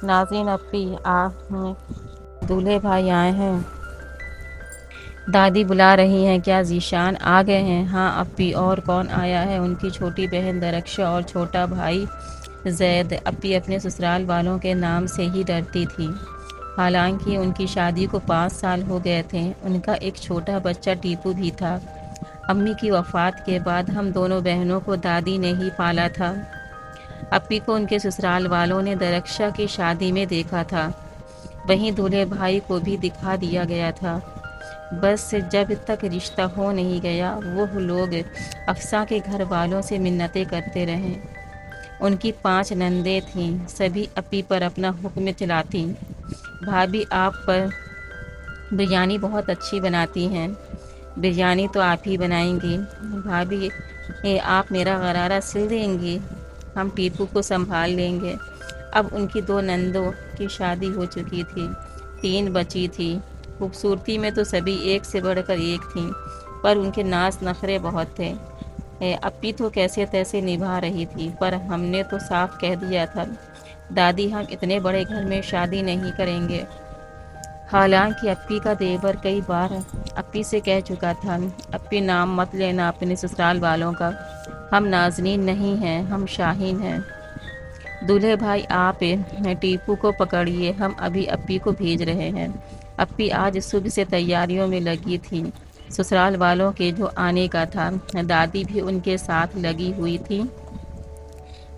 नाज़रीन अप्पी आप दूल्हे भाई आए हैं। दादी बुला रही हैं। क्या ज़ीशान आ गए हैं? हाँ अप्पी, और कौन आया है? उनकी छोटी बहन दरक्षा और छोटा भाई जैद। अप्पी अपने ससुराल वालों के नाम से ही डरती थी। हालांकि उनकी शादी को 5 साल हो गए थे। उनका एक छोटा बच्चा टीपू भी था। अम्मी की वफ़ात के बाद हम दोनों बहनों को दादी ने ही पाला था। अप्पी को उनके ससुराल वालों ने दरक्षा की शादी में देखा था। वहीं दूल्हे भाई को भी दिखा दिया गया था। बस जब तक रिश्ता हो नहीं गया वो लोग अफसा के घर वालों से मिन्नतें करते रहे। उनकी 5 नंदें थीं, सभी अप्पी पर अपना हुक्म चलाती। भाभी आप पर बिरयानी बहुत अच्छी बनाती हैं। बिरयानी तो आप ही बनाएंगी। भाभी आप मेरा गरारा सिल देंगी। हम टीपू को संभाल लेंगे। अब उनकी 2 नंदों की शादी हो चुकी थी, 3 बची थी। खूबसूरती में तो सभी एक से बढ़कर एक थीं, पर उनके नाज नखरे बहुत थे। अप्पी तो कैसे तैसे निभा रही थी, पर हमने तो साफ कह दिया था दादी हम इतने बड़े घर में शादी नहीं करेंगे। हालांकि अप्पी का देवर कई बार अप्पी से कह चुका था अप्पी नाम मत लेना अपने ससुराल वालों का, हम नाज़नीन नहीं हैं, हम शाहीन हैं। दूल्हे भाई आप टीपू को पकड़िए, हम अभी अप्पी को भेज रहे हैं। अप्पी आज सुबह से तैयारियों में लगी थी। ससुराल वालों के जो आने का था, दादी भी उनके साथ लगी हुई थी।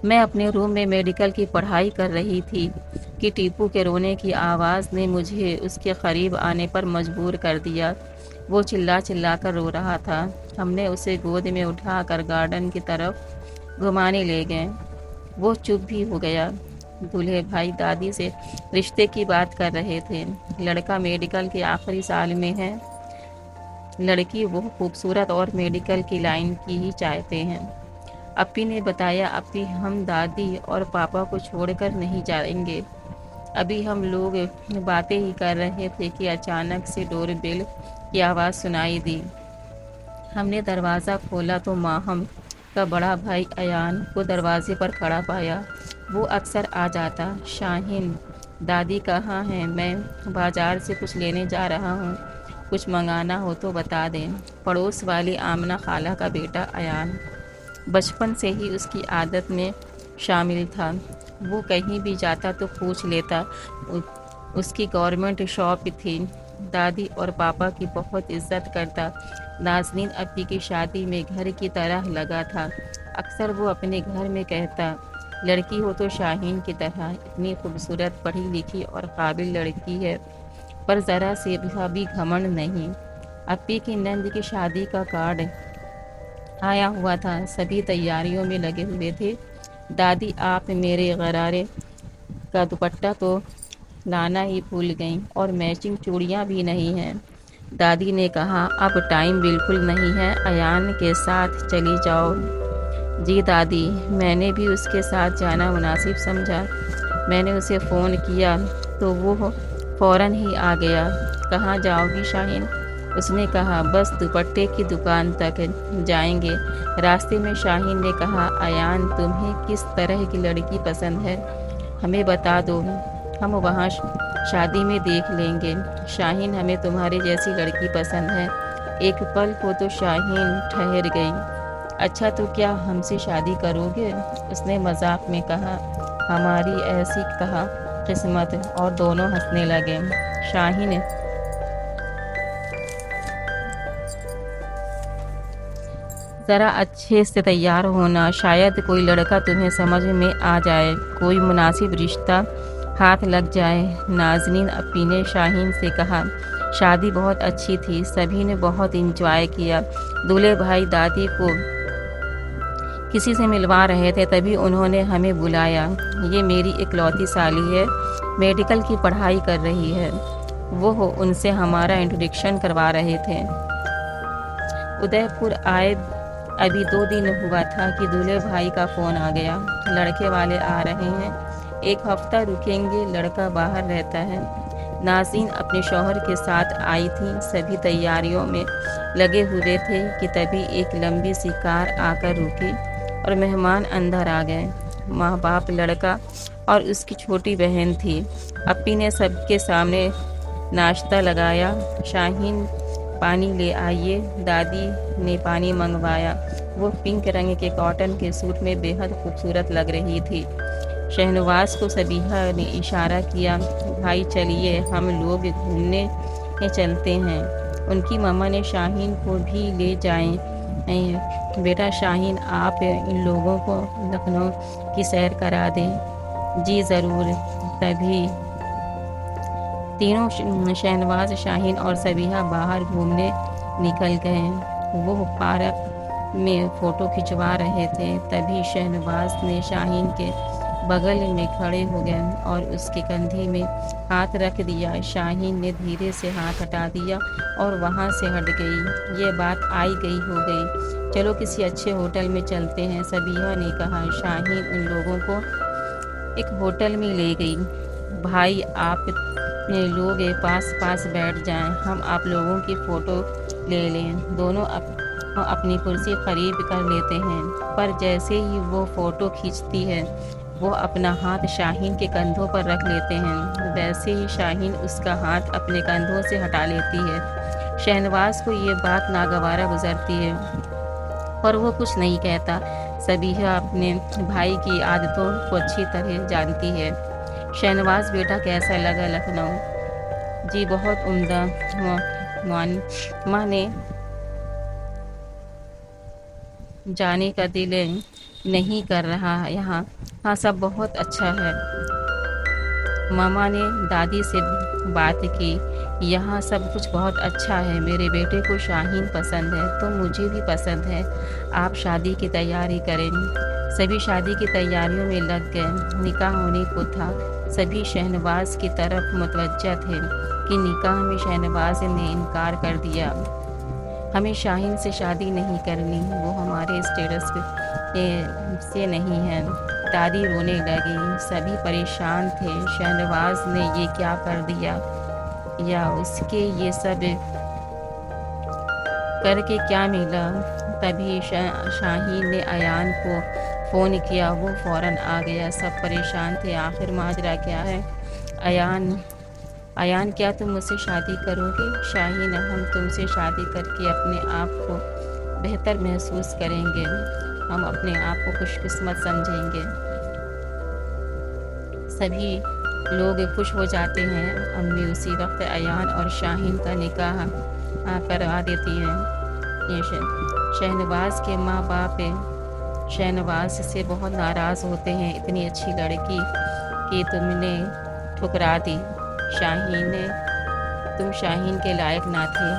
मैं अपने रूम में मेडिकल की पढ़ाई कर रही थी कि टीपू के रोने की आवाज़ ने मुझे उसके करीब आने पर मजबूर कर दिया। वो चिल्ला चिल्ला कर रो रहा था। हमने उसे गोद में उठाकर गार्डन की तरफ घुमाने ले गए। वो चुप भी हो गया। दूल्हे भाई दादी से रिश्ते की बात कर रहे थे। लड़का मेडिकल के आखिरी साल में है, लड़की वो खूबसूरत और मेडिकल की लाइन की ही चाहते हैं। अप्पी ने बताया अप्पी हम दादी और पापा को छोड़कर नहीं जाएंगे। अभी हम लोग बातें ही कर रहे थे कि अचानक से डोरबेल की आवाज़ सुनाई दी। हमने दरवाज़ा खोला तो माहम का बड़ा भाई अयान को दरवाजे पर खड़ा पाया। वो अक्सर आ जाता। शाहीन दादी कहाँ हैं? मैं बाज़ार से कुछ लेने जा रहा हूँ, कुछ मंगाना हो तो बता दें। पड़ोस वाली आमना खाला का बेटा अयान बचपन से ही उसकी आदत में शामिल था। वो कहीं भी जाता तो पूछ लेता। उसकी गवर्नमेंट शॉप थी। दादी और पापा की बहुत इज्जत करता। नाज़नीन अप्पी की शादी में घर की तरह लगा था। अक्सर वो अपने घर में कहता लड़की हो तो शाहीन की तरह, इतनी खूबसूरत पढ़ी लिखी और काबिल लड़की है, पर ज़रा से भी घमंड नहीं। अप्पी की नंद की शादी का कार्ड आया हुआ था। सभी तैयारियों में लगे हुए थे। दादी आप मेरे गरारे का दुपट्टा तो लाना ही भूल गईं और मैचिंग चूड़ियाँ भी नहीं हैं। दादी ने कहा अब टाइम बिल्कुल नहीं है, अयान के साथ चली जाओ। जी दादी, मैंने भी उसके साथ जाना मुनासिब समझा। मैंने उसे फ़ोन किया तो वो फ़ौरन ही आ गया। कहाँ जाओगी शाहीन? उसने कहा बस दुपट्टे की दुकान तक जाएंगे। रास्ते में शाहीन ने कहा अयान तुम्हें किस तरह की लड़की पसंद है, हमें बता दो, हम वहाँ शादी में देख लेंगे। शाहीन हमें तुम्हारे जैसी लड़की पसंद है। एक पल को तो शाहीन ठहर गई। अच्छा तो क्या हमसे शादी करोगे? उसने मजाक में कहा हमारी ऐसी कहा किस्मत, और दोनों हंसने लगे। शाहीन ज़रा अच्छे से तैयार होना, शायद कोई लड़का तुम्हें समझ में आ जाए, कोई मुनासिब रिश्ता हाथ लग जाए। नाज़नीन अप्पी ने शाहीन से कहा शादी बहुत अच्छी थी, सभी ने बहुत इंजॉय किया। दूल्हे भाई दादी को किसी से मिलवा रहे थे, तभी उन्होंने हमें बुलाया। ये मेरी इकलौती साली है, मेडिकल की पढ़ाई कर रही है। वो उनसे हमारा इंट्रोडक्शन करवा रहे थे। उदयपुर आए अभी 2 दिन हुआ था कि दूल्हे भाई का फ़ोन आ गया, लड़के वाले आ रहे हैं, 1 हफ्ता रुकेंगे, लड़का बाहर रहता है। नाज़नीन अपने शौहर के साथ आई थी। सभी तैयारियों में लगे हुए थे कि तभी एक लंबी सी कार आकर रुकी और मेहमान अंदर आ गए। माँ बाप, लड़का اور اس کی چھوٹی بہن تھی۔ اپی نے سب کے سامنے ناشتہ لگایا۔ شاہین پانی لے آئیے۔ دادی نے پانی منگوایا۔ وہ پنک رنگ کے کاٹن کے سوٹ میں بے حد خوبصورت لگ رہی تھی۔ شہنواز کو صبیحہ نے اشارہ کیا، بھائی چلیے ہم لوگ گھومنے چلتے ہیں۔ ان کی ماما نے شاہین کو بھی لے جائیں۔ بیٹا شاہین آپ ان لوگوں کو لکھنؤ کی سیر کرا دیں۔ جی ضرور۔ تبھی تینوں شہنواز، شاہین اور صبیحہ باہر گھومنے نکل گئے۔ وہ پارک میں فوٹو کھنچوا رہے تھے۔ تبھی شہنواز نے شاہین کے بغل میں کھڑے ہو گئے اور اس کے کندھے میں ہاتھ رکھ دیا۔ شاہین نے دھیرے سے ہاتھ ہٹا دیا اور وہاں سے ہٹ گئی۔ یہ بات آئی گئی ہو گئی، چلو کسی اچھے ہوٹل میں چلتے ہیں، صبیحہ نے کہا۔ شاہین ان لوگوں کو ایک ہوٹل میں لے گئی۔ بھائی آپ لوگ پاس پاس بیٹھ جائیں، ہم آپ لوگوں کی فوٹو لے لیں۔ دونوں اپنی کرسی قریب کر لیتے ہیں، پر جیسے ہی وہ فوٹو کھینچتی ہے وہ اپنا ہاتھ شاہین کے کندھوں پر رکھ لیتے ہیں، ویسے ہی شاہین اس کا ہاتھ اپنے کندھوں سے ہٹا لیتی ہے۔ شہنواز کو یہ بات ناگوارا گزرتی ہے پر وہ کچھ نہیں کہتا۔ صبیحہ اپنے بھائی کی عادتوں کو اچھی طرح جانتی ہے۔ شہنواز بیٹا کیسا لگا لکھنؤ؟ جی بہت عمدہ، ماں نے جانے کا دل نہیں کر رہا یہاں، ہاں سب بہت اچھا ہے۔ ماما نے دادی سے بات کی، یہاں سب کچھ بہت اچھا ہے، میرے بیٹے کو شاہین پسند ہے تو مجھے بھی پسند ہے، آپ شادی کی تیاری کریں۔ سبھی شادی کی تیاریوں میں لگ گئے۔ نکاح ہونے کو تھا، سبھی شہنواز کی طرف متوجہ تھے کہ نکاح میں شہنواز نے انکار کر دیا۔ ہمیں شاہین سے شادی نہیں کرنی، وہ ہمارے اسٹیٹس سے نہیں ہے۔ دادی رونے لگی، سبھی پریشان تھے، شہنواز نے یہ کیا کر دیا یا اس کے یہ سب کر کے کیا ملا؟ تبھی شاہین نے ایان کو فون کیا، وہ فوراً آ گیا۔ سب پریشان تھے، آخر ماجرا کیا ہے؟ ایان کیا تم مجھ سے شادی کرو گے؟ شاہین ہم تم سے شادی کر کے اپنے آپ کو بہتر محسوس کریں گے، ہم اپنے آپ کو خوش قسمت سمجھیں گے۔ سبھی لوگ خوش ہو جاتے ہیں۔ امی اسی وقت ایان اور شاہین کا نکاح کروا دیتی ہیں۔ شہنواز کے ماں باپ شہنواز سے بہت ناراض ہوتے ہیں، اتنی اچھی لڑکی کہ تم نے ٹھکرا دی، تم شاہین کے لائق نہ تھے۔